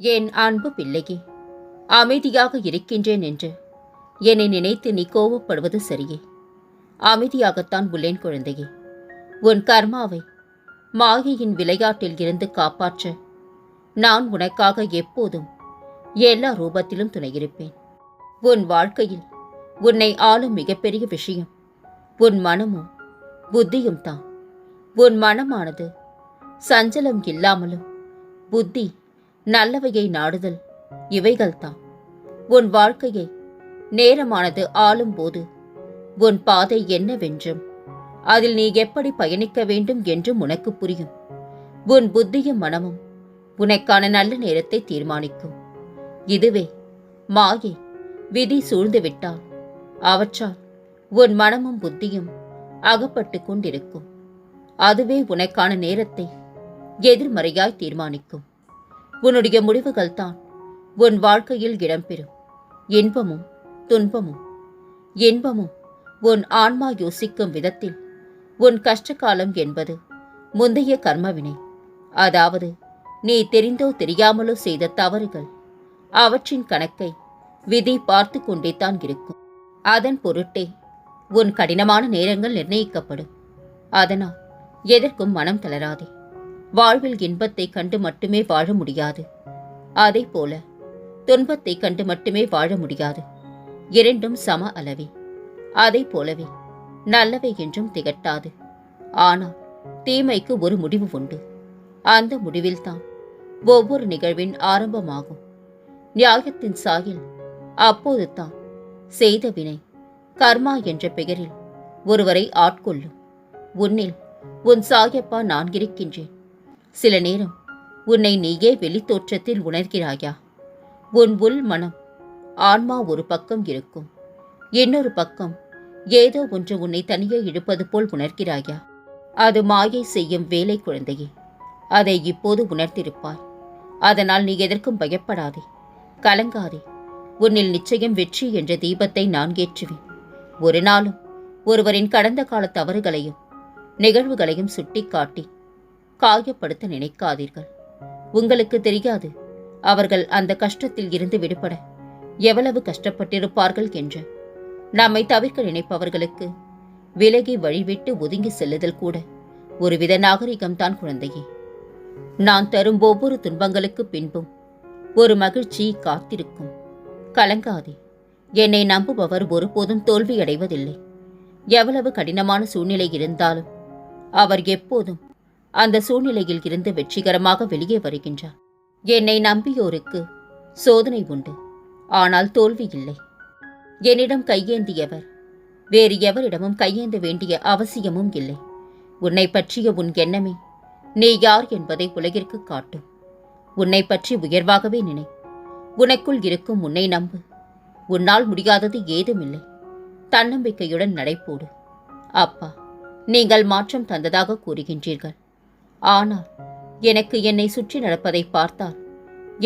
என் அன்பு பிள்ளையே, அமைதியாக இருக்கின்றேன் என்று என்னை நினைத்து நீ கோபப்படுவது சரியே. அமைதியாகத்தான் உள்ளேன் குழந்தையே. உன் கர்மாவை மாயையின் விளையாட்டில் இருந்து காப்பாற்ற நான் உனக்காக எப்போதும் எல்லா ரூபத்திலும் துணையிருப்பேன். உன் வாழ்க்கையில் உன்னை ஆளும் மிகப்பெரிய விஷயம் உன் மனமும் புத்தியும் தான். உன் மனமானது சஞ்சலம் இல்லாமலும் புத்தி நல்லவையை நாடுதல் இவைகள்தான். உன் வாழ்க்கையை நேரமானது ஆளும்போது உன் பாதை என்னவென்றும் அதில் நீ எப்படி பயணிக்க வேண்டும் என்றும் உனக்கு புரியும். உன் புத்தியும் மனமும் உனக்கான நல்ல நேரத்தை தீர்மானிக்கும். இதுவே மாயை விதி சூழ்ந்து விட்டால் அவற்றால் உன் மனமும் புத்தியும் அகப்பட்டு கொண்டிருக்கும். அதுவே உனக்கான நேரத்தை எதிர்மறையாய் தீர்மானிக்கும். உன்னுடைய முடிவுகள் தான் உன் வாழ்க்கையில் இடம்பெறும். இன்பமும் துன்பமும். இன்பமும் உன் ஆன்மா யோசிக்கும் விதத்தில் உன் கஷ்டகாலம் என்பது முந்தைய கர்மவினை, அதாவது நீ தெரிந்தோ தெரியாமலோ செய்த தவறுகள். அவற்றின் கணக்கை விதி பார்த்து கொண்டே தான் இருக்கும். அதன் பொருட்டே உன் கடினமான நேரங்கள் நிர்ணயிக்கப்படும். அதனால் எதற்கும் மனம் தளராதே. வாழ்வில் இன்பத்தை கண்டு மட்டுமே வாழ முடியாது. அதே போல துன்பத்தை கண்டு மட்டுமே வாழ முடியாது. இரண்டும் சம அளவே. அதை போலவே நல்லவை என்றும் திகட்டாது. ஆனால் தீமைக்கு ஒரு முடிவு உண்டு. அந்த முடிவில்தான் ஒவ்வொரு நிகழ்வின் ஆரம்பமாகும். நியாயத்தின் சாயல் அப்போது தான் செய்த வினை கர்மா என்ற பெயரில் ஒருவரை ஆட்கொள்ளும். உன்னில் உன் சாயப்பா நான் இருக்கின்றேன். சில நேரம் உன்னை நீயே வெளித்தோற்றத்தில் உணர்கிறாயா? உன் உள் மனம் ஆன்மா ஒரு பக்கம் இருக்கும், இன்னொரு பக்கம் ஏதோ ஒன்று உன்னை தனியே இழுப்பது போல் உணர்கிறாயா? அது மாயை செய்யும் வேலை குழந்தையே. அதை இப்போது உணர்ந்திருப்பாய். அதனால் நீ எதற்கும் பயப்படாதே, கலங்காதே. உன்னில் நிச்சயம் வெற்றி என்ற தீபத்தை நான் ஏற்றுவேன். ஒரு நாளும் ஒருவரின் கடந்த கால தவறுகளையும் நிகழ்வுகளையும் சுட்டிக்காட்டி காயப்படுத்த நினைக்காதீர்கள். உங்களுக்கு தெரியாது அவர்கள் அந்த கஷ்டத்தில் இருந்து விடுபட எவ்வளவு கஷ்டப்பட்டிருப்பார்கள் என்று. நம்மை தவிர்க்க நினைப்பவர்களுக்கு விலகி வழிவிட்டு ஒதுங்கி செல்லுதல் கூட ஒருவித நாகரிகம்தான் குழந்தையே. நான் தரும் ஒவ்வொரு துன்பங்களுக்கு பின்பும் ஒரு மகிழ்ச்சி காத்திருக்கும். கலங்காதே. என்னை நம்புபவர் ஒருபோதும் தோல்வியடைவதில்லை. எவ்வளவு கடினமான சூழ்நிலை இருந்தாலும் அவர் எப்போதும் அந்த சூழ்நிலையில் இருந்து வெற்றிகரமாக வெளியே வருகின்றார். என்னை நம்பியோருக்கு சோதனை உண்டு, ஆனால் தோல்வி இல்லை. என்னிடம் கையேந்தியவர் வேறு எவரிடமும் கையேந்த வேண்டிய அவசியமும் இல்லை. உன்னை பற்றிய உன் எண்ணமே நீ யார் என்பதை உலகிற்கு காட்டும். உன்னை பற்றி உயர்வாகவே நினை. உனக்குள் இருக்கும் உன்னை நம்பு. உன்னால் முடியாதது ஏதுமில்லை. தன்னம்பிக்கையுடன் நடைபோடு. அப்பா, நீங்கள் மாற்றம் தந்ததாக கூறுகின்றீர்கள். ஆனால் எனக்கு என்னை சுற்றி நடப்பதை பார்த்தால்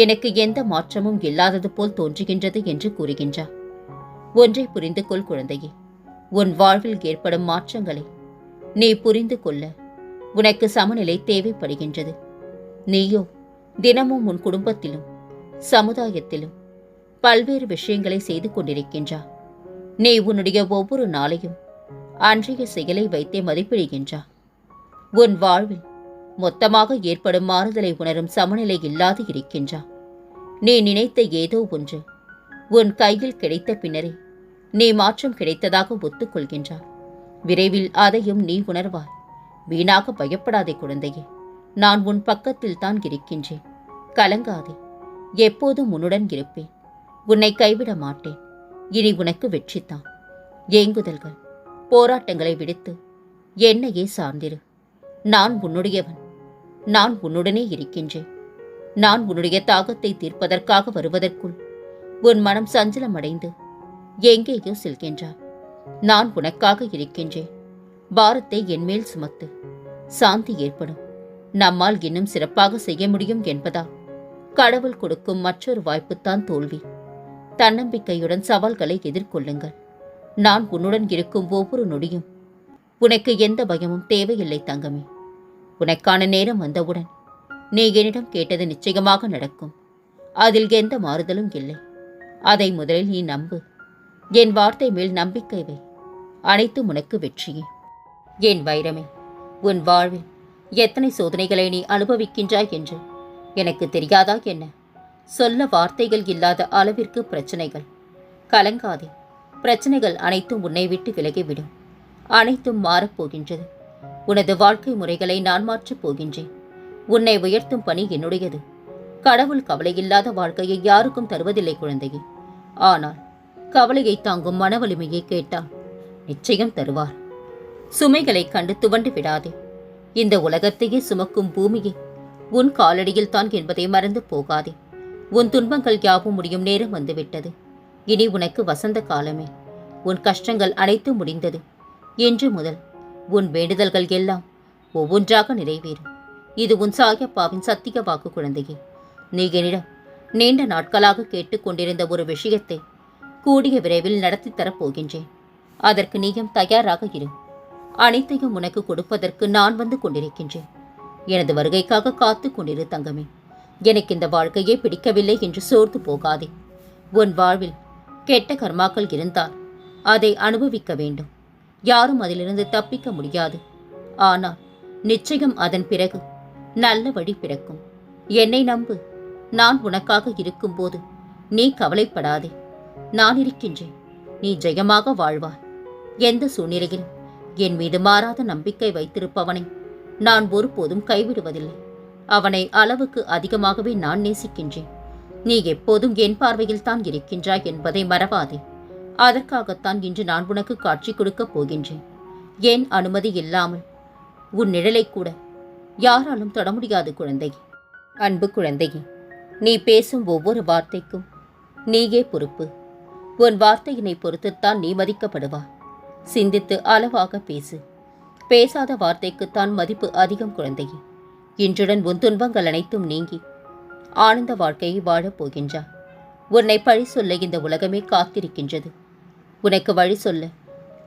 எனக்கு எந்த மாற்றமும் இல்லாதது போல் தோன்றுகின்றது என்று கூறுகின்றார். ஒன்றை புரிந்து கொள் குழந்தையே. உன் வாழ்வில் ஏற்படும் மாற்றங்களை நீ புரிந்து கொள்ள உனக்கு சமநிலை தேவைப்படுகின்றது. நீயோ தினமும் உன் குடும்பத்திலும் சமுதாயத்திலும் பல்வேறு விஷயங்களை செய்து கொண்டிருக்கின்றார். நீ உன்னுடைய ஒவ்வொரு நாளையும் அன்றைய செயலை வைத்தே மதிப்பிடுகின்றார். உன் வாழ்வில் மொத்தமாக ஏற்படும் மாறுதலை உணரும் சமநிலை இல்லாது இருக்கின்றார். நீ நினைத்த ஏதோ ஒன்று உன் கையில் கிடைத்த பின்னரே நீ மாற்றம் கிடைத்ததாக ஒத்துக்கொள்கின்றார். விரைவில் அதையும் நீ உணர்வாய். வீணாக பயப்படாதே குழந்தையே. நான் உன் பக்கத்தில் தான் இருக்கின்றேன். கலங்காதே. எப்போதும் உன்னுடன் இருப்பேன். உன்னை கைவிட மாட்டேன். இனி உனக்கு வெற்றித்தான். ஏங்குதல்கள் போராட்டங்களை விடுத்து என்னையே சார்ந்திரு. நான் உன்னுடையவன். நான் உன்னுடனே இருக்கின்றேன். நான் உன்னுடைய தாகத்தை தீர்ப்பதற்காக வருவதற்குள் உன் மனம் சஞ்சலமடைந்து எங்கேயோ செல்கின்றார். நான் உனக்காக இருக்கின்றேன். பாரத்தை என்மேல் சுமத்து. சாந்தி ஏற்படும். நம்மால் இன்னும் சிறப்பாக செய்ய முடியும் என்பதால் கடவுள் கொடுக்கும் மற்றொரு வாய்ப்புத்தான் தோல்வி. தன்னம்பிக்கையுடன் சவால்களை எதிர்கொள்ளுங்கள். நான் உன்னுடன் இருக்கும் ஒவ்வொரு நொடியும் உனக்கு எந்த பயமும் தேவையில்லை தங்கமே. உனக்கான நேரம் வந்தவுடன் நீ என்னிடம் கேட்டது நிச்சயமாக நடக்கும். அதில் எந்த மாறுதலும் இல்லை. அதை முதலில் நீ நம்பு. என் வார்த்தை மேல் நம்பிக்கை வை. அனைத்தும் உனக்கு வெற்றியே. என் வைரமே, உன் வாழ்வில் எத்தனை சோதனைகளை நீ அனுபவிக்கின்றாய் என்று எனக்கு தெரியாதா என்ன? சொல்ல வார்த்தைகள் இல்லாத அளவிற்கு பிரச்சனைகள். கலங்காதே, பிரச்சனைகள் அனைத்தும் உன்னை விட்டு விலகிவிடும். அனைத்தும் மாறப்போகின்றது. உனது வாழ்க்கை முறைகளை நான் மாற்றப் போகின்றேன். உன்னை உயர்த்தும் பணி என்னுடையது. கடவுள் கவலையில்லாத வாழ்க்கையை யாருக்கும் தருவதில்லை குழந்தையே. ஆனால் கவலையை தாங்கும் மன வலிமையை கேட்டால் நிச்சயம் தருவார். சுமைகளை கண்டு துவண்டு விடாதே. இந்த உலகத்தையே சுமக்கும் பூமியே உன் காலடியில் தான் என்பதை மறந்து போகாதே. உன் துன்பங்கள் யாவும் முடியும் நேரம் வந்துவிட்டது. இனி உனக்கு வசந்த காலமே. உன் கஷ்டங்கள் அனைத்தும் முடிந்தது. இன்று முதல் உன் வேண்டுதல்கள் எல்லாம் ஒவ்வொன்றாக நிறைவேறும். இது உன் சாயப்பாவின் சத்திய வாக்கு குழந்தையே. நீ என்னிடம் நீண்ட நாட்களாக கேட்டுக்கொண்டிருந்த ஒரு விஷயத்தை கூடிய விரைவில் நடத்தி தரப்போகின்றேன். அதற்கு நீயும் தயாராக இரு. அனைத்தையும் உனக்கு கொடுப்பதற்கு நான் வந்து கொண்டிருக்கின்றேன். எனது வருகைக்காக காத்து கொண்டிரு தங்கமே. எனக்கு இந்த வாழ்க்கையே பிடிக்கவில்லை என்று சோர்ந்து போகாதே. உன் வாழ்வில் கெட்ட கர்மாக்கள் இருந்தால் அதை அனுபவிக்க வேண்டும். யாரும் அதிலிருந்து தப்பிக்க முடியாது. ஆனால் நிச்சயம் அதன் பிறகு நல்ல வழி பிறக்கும். என்னை நம்பு. நான் உனக்காக இருக்கும்போது நீ கவலைப்படாதே. நான் இருக்கின்றேன். நீ ஜெயமாக வாழ்வாய். எந்த சூழ்நிலையிலும் என் மீது மாறாத நம்பிக்கை வைத்திருப்பவனை நான் ஒருபோதும் கைவிடுவதில்லை. அவனை அளவுக்கு அதிகமாகவே நான் நேசிக்கின்றேன். நீ எப்போதும் என் பார்வையில் தான் இருக்கின்றாய் என்பதை மறவாதே. அதற்காகத்தான் இன்று நான் உனக்கு காட்சி கொடுக்கப் போகின்றேன். என் அனுமதி இல்லாமல் உன் நிழலை கூட யாராலும் தொட முடியாது குழந்தை. அன்பு குழந்தையே, நீ பேசும் ஒவ்வொரு வார்த்தைக்கும் நீயே பொறுப்பு. உன் வார்த்தையினை பொறுத்துத்தான் நீ மதிக்கப்படுவா. சிந்தித்து அளவாக பேசு. பேசாத வார்த்தைக்குத்தான் மதிப்பு அதிகம் குழந்தையே. இன்றுடன் உன் துன்பங்கள் அனைத்தும் நீங்கி ஆனந்த வாழ்க்கையை வாழப் போகின்றா. உன்னை பழி சொல்ல இந்த உலகமே காத்திருக்கின்றது. உனக்கு வழி சொல்ல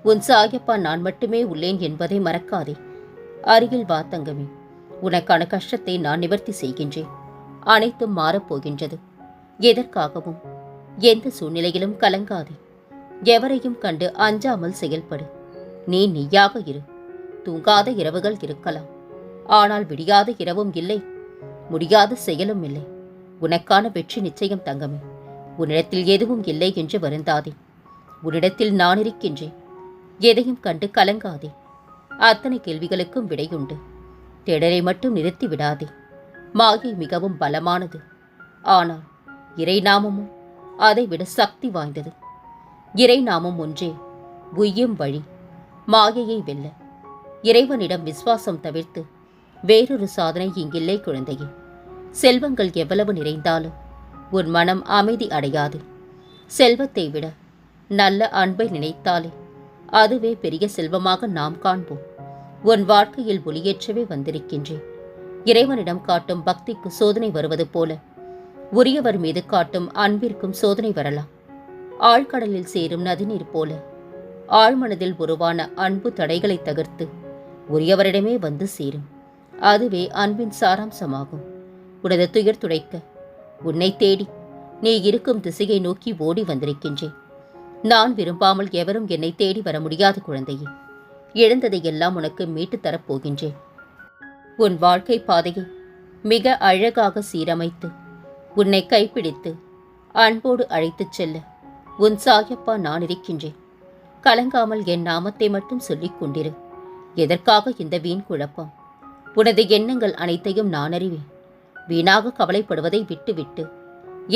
உன் சாயப்பா நான் மட்டுமே உள்ளேன் என்பதை மறக்காதே. அருகில் வா தங்கமே. உனக்கான கஷ்டத்தை நான் நிவர்த்தி செய்கின்றேன். அனைத்தும் மாறப்போகின்றது. எதற்காகவும் எந்த சூழ்நிலையிலும் கலங்காதே. எவரையும் கண்டு அஞ்சாமல் செயல்படு. நீ நீயாக இரு. தூங்காத இரவுகள் இருக்கலாம். ஆனால் விடியாத இரவும் இல்லை, முடியாத செயலும் இல்லை. உனக்கான வெற்றி நிச்சயம் தங்கமே. உன்னிடத்தில் எதுவும் இல்லை என்று வருந்தாதே. உன்னிடத்தில் நான் இருக்கின்றேன். எதையும் கண்டு கலங்காதே. அத்தனை கேள்விகளுக்கும் விடையுண்டு. தேடலை மட்டும் நிறுத்தி விடாதே. மாயை மிகவும் பலமானது. ஆனால் இறைநாமமும் அதைவிட சக்தி வாய்ந்தது. இறைநாமம் ஒன்றே உய்யும் வழி. மாயையை வெல்ல இறைவனிடம் விசுவாசம் தவிர்த்து வேறொரு சாதனை இங்கில்லை குழந்தையே. செல்வங்கள் எவ்வளவு நிறைந்தாலும் உன் மனம் அமைதி அடையாது. செல்வத்தை விட நல்ல அன்பை நினைத்தாலே அதுவே பெரிய செல்வமாக நாம் காண்போம். உன் வாழ்க்கையில் ஒளியேற்றவே வந்திருக்கின்றேன். இறைவனிடம் காட்டும் பக்திக்கு சோதனை வருவது போல உரியவர் மீது காட்டும் அன்பிற்கும் சோதனை வரலாம். ஆழ்கடலில் சேரும் நதிநீர் போல ஆழ்மனதில் உருவான அன்பு தடைகளை தகர்த்து உரியவரிடமே வந்து சேரும். அதுவே அன்பின் சாராம்சமாகும். உனது துயர் துடைக்க உன்னை தேடி நீ இருக்கும் திசையை நோக்கி ஓடி வந்திருக்கின்றேன். நான் விரும்பாமல் எவரும் என்னை தேடி வர முடியாத குழந்தையே. இழந்ததையெல்லாம் உனக்கு மீட்டு தரப்போகின்றேன். உன் வாழ்க்கை பாதையை மிக அழகாக சீரமைத்து உன்னை கைப்பிடித்து அன்போடு அழைத்துச் செல்ல உன் சாயப்பா நான் இருக்கின்றேன். கலங்காமல் என் நாமத்தை மட்டும் சொல்லிக் கொண்டிரு. எதற்காக இந்த வீண் குழப்பம்? உனது எண்ணங்கள் அனைத்தையும் நான் அறிவேன். வீணாக கவலைப்படுவதை விட்டுவிட்டு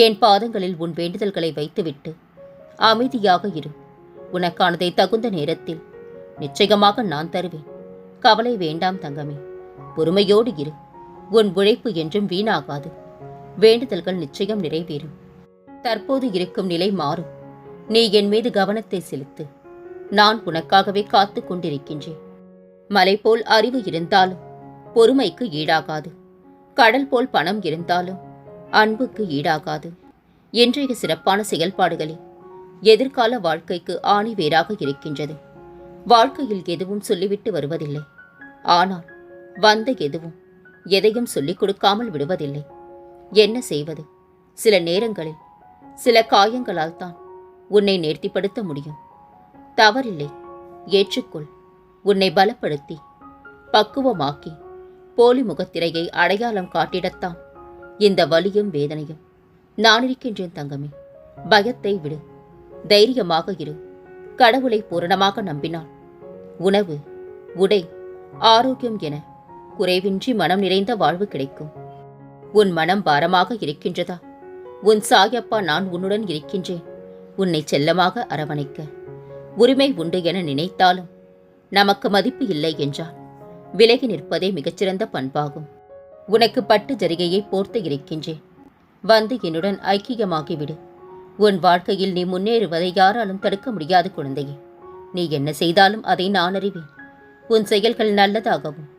என் பாதங்களில் உன் வேண்டுதல்களை வைத்துவிட்டு அமைதியாக இரு. உனக்கானதை தகுந்த நேரத்தில் நிச்சயமாக நான் தருவேன். கவலை வேண்டாம் தங்கமே. பொறுமையோடு இரு. உன் உழைப்பு என்றும் வீணாகாது. வேண்டுதல்கள் நிச்சயம் நிறைவேறும். தற்போது இருக்கும் நிலை மாறும். நீ என் மீது கவனத்தை செலுத்து. நான் உனக்காகவே காத்து கொண்டிருக்கின்றேன். மலை போல் அறிவு இருந்தாலும் பொறுமைக்கு ஈடாகாது. கடல் போல் பணம் இருந்தாலும் அன்புக்கு ஈடாகாது. இன்றைய சிறப்பான செயல்பாடுகளே எதிர்கால வாழ்க்கைக்கு ஆணிவேராக இருக்கின்றது. வாழ்க்கையில் எதுவும் சொல்லிவிட்டு வருவதில்லை. ஆனால் வந்த எதுவும் எதையும் சொல்லிக் கொடுக்காமல் விடுவதில்லை. என்ன செய்வது? சில நேரங்களில் சில காயங்களால் தான் உன்னை நேர்த்திப்படுத்த முடியும். தவறில்லை, ஏற்றுக்கொள். உன்னை பலப்படுத்தி பக்குவமாக்கி போலி முகத்திரையை அடையாளம் காட்டிடத்தான் இந்த வலியும் வேதனையும். நான் இருக்கின்றேன் தங்கமே. பயத்தை விடு, தைரியமாக இரு. கடவுளை பூரணமாக நம்பினாள் உணவு, உடை, ஆரோக்கியம் என குறைவின்றி மனம் நிறைந்த வாழ்வு கிடைக்கும். உன் மனம் பாரமாக இருக்கின்றதா? உன் சாயப்பா நான் உன்னுடன் இருக்கின்றேன். உன்னை செல்லமாக அரவணைக்க உரிமை உண்டு என நினைத்தாலும் நமக்கு மதிப்பு இல்லை என்றால் விலகி நிற்பதே மிகச்சிறந்த பண்பாகும். உனக்கு பட்டு ஜரிகையை போர்த்து இருக்கின்றேன். வந்து என்னுடன் ஐக்கியமாகிவிடு. உன் வாழ்க்கையில் நீ முன்னேறுவதை யாராலும் தடுக்க முடியாது குழந்தையே. நீ என்ன செய்தாலும் அதை நான் அறிவேன். உன் செயல்கள் நல்லதாகவும்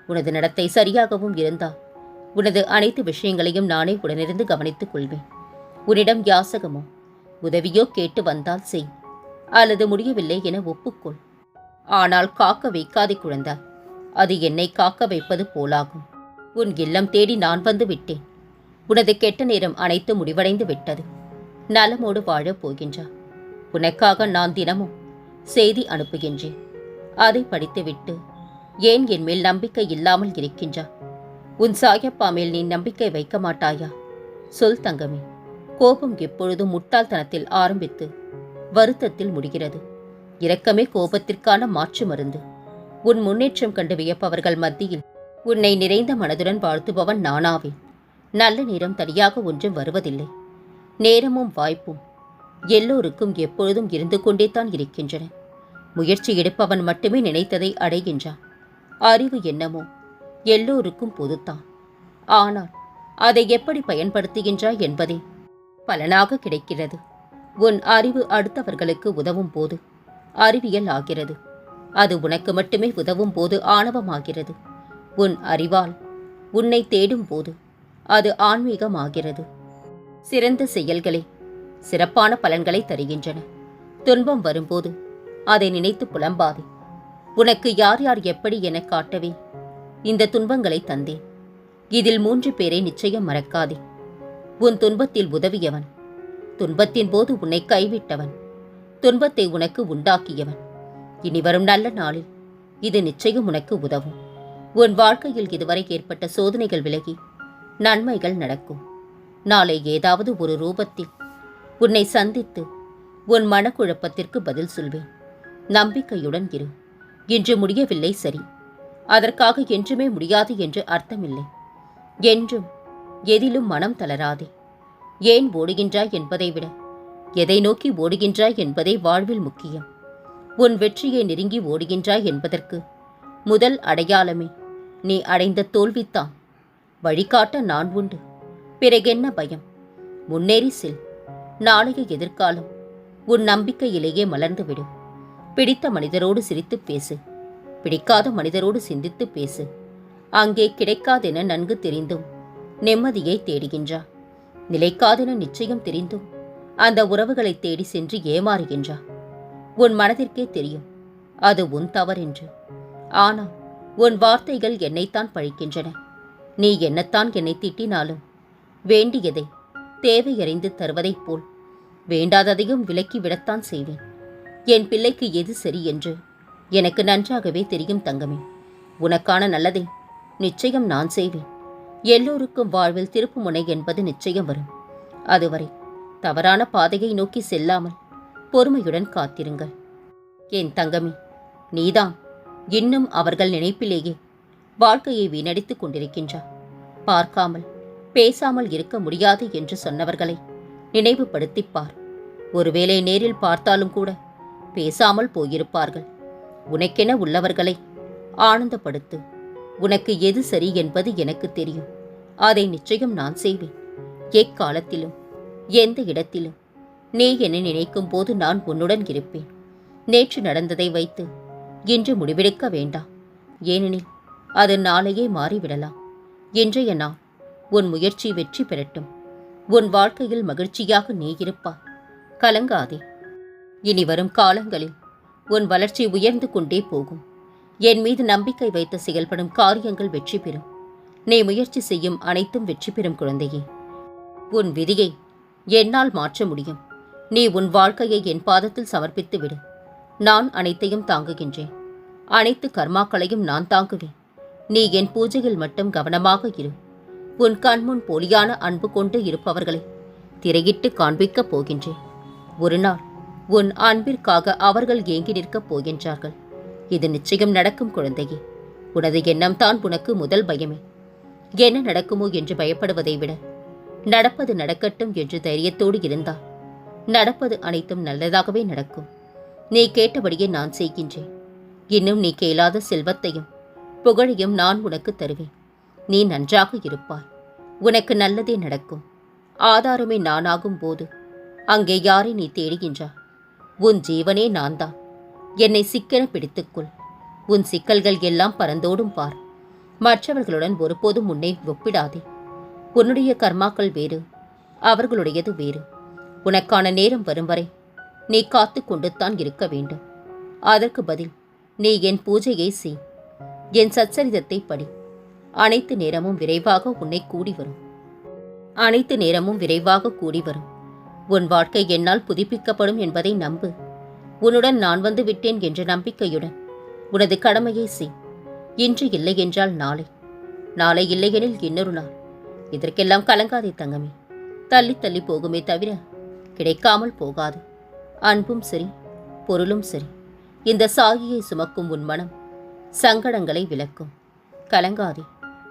உனது நடத்தை சரியாகவும் இருந்தால் உனது அனைத்து விஷயங்களையும் நானே உடனிருந்து கவனித்துக் கொள்வேன். உன்னிடம் யாசகமோ உதவியோ கேட்டு வந்தால் செய், அல்லது முடியவில்லை என ஒப்புக்கொள். ஆனால் காக்க வைக்காதே குழந்தாய். அது என்னை காக்க வைப்பது போலாகும். உன் இல்லம் தேடி நான் வந்து விட்டேன். உனது கெட்ட நேரம் அனைத்து முடிவடைந்து விட்டது. நலமோடு வாழப் போகின்றாய். உனக்காக நான் தினமும் செய்தி அனுப்புகின்றேன். அதை படித்துவிட்டு ஏன் என் மேல் நம்பிக்கை இல்லாமல் இருக்கின்றா? உன் சாயப்பா மேல் நீ நம்பிக்கை வைக்க மாட்டாயா? சொல் தங்கமே. கோபம் எப்பொழுதும் முட்டாள்தனத்தில் ஆரம்பித்து வருத்தத்தில் முடிகிறது. இரக்கமே கோபத்திற்கான மாற்று மருந்து. உன் முன்னேற்றம் கண்டு வியப்பவர்கள் மத்தியில் உன்னை நிறைந்த மனதுடன் வாழ்த்துபவன் நானாவேன். நல்ல நேரம் தனியாக ஒன்றும் வருவதில்லை. நேரமும் வாய்ப்பும் எல்லோருக்கும் எப்பொழுதும் இருந்து கொண்டே தான் இருக்கின்றன. முயற்சி எடுப்பவன் மட்டுமே நினைத்ததை அடைகின்றான். அறிவு என்னமோ எல்லோருக்கும் பொதுத்தான். ஆனால் அதை எப்படி பயன்படுத்துகின்றாய் என்பதே பலனாக கிடைக்கிறது. உன் அறிவு அடுத்தவர்களுக்கு உதவும் போது அறிவியல் ஆகிறது. அது உனக்கு மட்டுமே உதவும் போது ஆணவமாகிறது. உன் அறிவால் உன்னை தேடும் போது அது ஆன்மீகமாகிறது. சிறந்த செயல்களே சிறப்பான பலன்களை தருகின்றன. துன்பம் வரும்போது அதை நினைத்து புலம்பாதே. உனக்கு யார் யார் எப்படி என காட்டவே இந்த துன்பங்களை தந்தேன். இதில் 3 பேரை நிச்சயம் மறக்காதே. உன் துன்பத்தில் உதவியவன், துன்பத்தின் போது உன்னை கைவிட்டவன், துன்பத்தை உனக்கு உண்டாக்கியவன். இனி வரும் நல்ல நாளில் இது நிச்சயம் உனக்கு உதவும். உன் வாழ்க்கையில் இதுவரை ஏற்பட்ட சோதனைகள் விலகி நன்மைகள் நடக்கும். நாளை ஏதாவது ஒரு ரூபத்தில் உன்னை சந்தித்து உன் மனக்குழப்பத்திற்கு பதில் சொல்வேன். நம்பிக்கையுடன் இரு. இன்று முடியவில்லை, சரி. அதற்காக என்றுமே முடியாது என்று அர்த்தமில்லை. என்றும் எதிலும் மனம் தளராதே. ஏன் ஓடுகின்றாய் என்பதை விட எதை நோக்கி ஓடுகின்றாய் என்பதே வாழ்வில் முக்கியம். உன் வெற்றியை நெருங்கி ஓடுகின்றாய் என்பதற்கு முதல் அடையாளமே நீ அடைந்த தோல்வித்தான். வழிகாட்ட நான் உண்டு. பிறகென்ன பயம்? முன்னேறி செல். நாளைய எதிர்காலம் உன் நம்பிக்கையிலேயே மலர்ந்துவிடும். பிடித்த மனிதரோடு சிரித்து பேசு. பிடிக்காத மனிதரோடு சிந்தித்து பேசு. அங்கே கிடைக்காதென நன்கு தெரிந்தும் நிம்மதியை தேடுகின்றா. நிலைக்காதென நிச்சயம் தெரிந்தும் அந்த உறவுகளை தேடி சென்று ஏமாறுகின்றா. உன் மனதிற்கே தெரியும் அது உன் தவறென்று. ஆனால் உன் வார்த்தைகள் என்னைத்தான் பழிக்கின்றன. நீ என்னத்தான் என்னை திட்டினாலும் வேண்டியதை தேவையறிந்து தருவதைப் போல் வேண்டாததையும் விலக்கி விடத்தான் செய்வேன். என் பிள்ளைக்கு எது சரி என்று எனக்கு நன்றாகவே தெரியும் தங்கமே. உனக்கான நல்லதை நிச்சயம் நான் செய்வேன். எல்லோருக்கும் வாழ்வில் திருப்புமுனை என்பது நிச்சயம் வரும். அதுவரை தவறான பாதையை நோக்கி செல்லாமல் பொறுமையுடன் காத்திருங்கள். என் தங்கமே, நீதான் இன்னும் அவர்கள் நினைப்பிலேயே வாழ்க்கையை வீணடித்துக் கொண்டிருக்கின்றார். பார்க்காமல் பேசாமல் இருக்க முடியாது என்று சொன்னவர்களை நினைவுபடுத்திப்பார். ஒருவேளை நேரில் பார்த்தாலும் கூட பேசாமல் போயிருப்பார்கள். உனக்கென உள்ளவர்களை ஆனந்தப்படுத்து. உனக்கு எது சரி என்பது எனக்கு தெரியும். அதை நிச்சயம் நான் செய்வேன். எக்காலத்திலும் எந்த இடத்திலும் நீ என்னை நினைக்கும் போது நான் உன்னுடன் இருப்பேன். நேற்று நடந்ததை வைத்து இன்று முடிவெடுக்க வேண்டாம். ஏனெனில் அது நாளையே மாறிவிடலாம். இன்றைய நாள் உன் முயற்சி வெற்றி பெறட்டும். உன் வாழ்க்கையில் மகிழ்ச்சியாக நீ இருப்பாய். கலங்காதே. இனி வரும் காலங்களில் உன் வளர்ச்சி உயர்ந்து கொண்டே போகும். என் மீது நம்பிக்கை வைத்து செயல்படும் காரியங்கள் வெற்றி பெறும். நீ முயற்சி செய்யும் அனைத்தும் வெற்றி பெறும் குழந்தையே. உன் விதியை என்னால் மாற்ற முடியும். நீ உன் வாழ்க்கையை என் பாதத்தில் சமர்ப்பித்து விடு. நான் அனைத்தையும் தாங்குகின்றேன். அனைத்து கர்மாக்களையும் நான் தாங்குவேன். நீ என் பூஜையில் மட்டும் கவனமாக இரு. உன் கண்முன் போலியான அன்பு கொண்டு இருப்பவர்களை திரையிட்டு காண்பிக்கப் போகின்றேன். ஒரு நாள் உன் அன்பிற்காக அவர்கள் ஏங்கி நிற்கப் போகின்றார்கள். இது நிச்சயம் நடக்கும் குழந்தையே. உனது எண்ணம்தான் உனக்கு முதல் பயமே. என்ன நடக்குமோ என்று பயப்படுவதை விட நடப்பது நடக்கட்டும் என்று தைரியத்தோடு இருந்தால் நடப்பது அனைத்தும் நல்லதாகவே நடக்கும். நீ கேட்டபடியே நான் செய்கின்றேன். இன்னும் நீ கேளாத செல்வத்தையும் புகழையும் நான் உனக்கு தருவேன். நீ நன்றாக இருப்பாய். உனக்கு நல்லதே நடக்கும். ஆதாரமே நானாகும் போது அங்கே யாரை நீ தேடுகின்றாய்? உன் ஜீவனே நான் தான். என்னை சிக்கென பிடித்துக்கொள். உன் சிக்கல்கள் எல்லாம் பறந்தோடும் பார். மற்றவர்களுடன் ஒருபோதும் உன்னை ஒப்பிடாதே. உன்னுடைய கர்மாக்கள் வேறு, அவர்களுடையது வேறு. உனக்கான நேரம் வரும் வரை நீ காத்து கொண்டுத்தான் இருக்க வேண்டும். அதற்கு பதில் நீ என் பூஜையை செய். என் சச்சரிதத்தை படி. அனைத்து நேரமும் விரைவாக உன்னை கூடி வரும். அனைத்து நேரமும் விரைவாக கூடி வரும். உன் வாழ்க்கை என்னால் புதுப்பிக்கப்படும் என்பதை நம்பு. உன்னுடன் நான் வந்து விட்டேன் என்ற நம்பிக்கையுடன் உனது கடமையை செய். இன்று இல்லை என்றால் நாளை, நாளை இல்லையெனில் இன்னொரு நாள். இதற்கெல்லாம் கலங்காதே தங்கமே. தள்ளி தள்ளி போகுமே தவிர கிடைக்காமல் போகாது. அன்பும் சரி, பொருளும் சரி. இந்த சாகியை சுமக்கும் உன் மனம் சங்கடங்களை விலக்கும். கலங்காதே.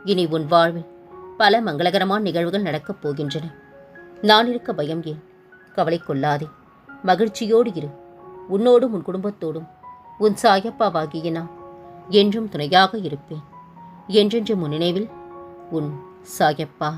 இனி உன் வாழ்வில் பல மங்களகரமான நிகழ்வுகள் நடக்கப் போகின்றன. நான் இருக்க பயம் ஏன்? கவலை கொள்ளாதே. மகிழ்ச்சியோடு இரு. உன்னோடும் உன் குடும்பத்தோடும் உன் சாயப்பாவாகிய நான் என்றும் துணையாக இருப்பேன். என்றென்று முன் நினைவில் உன் சாயப்பா.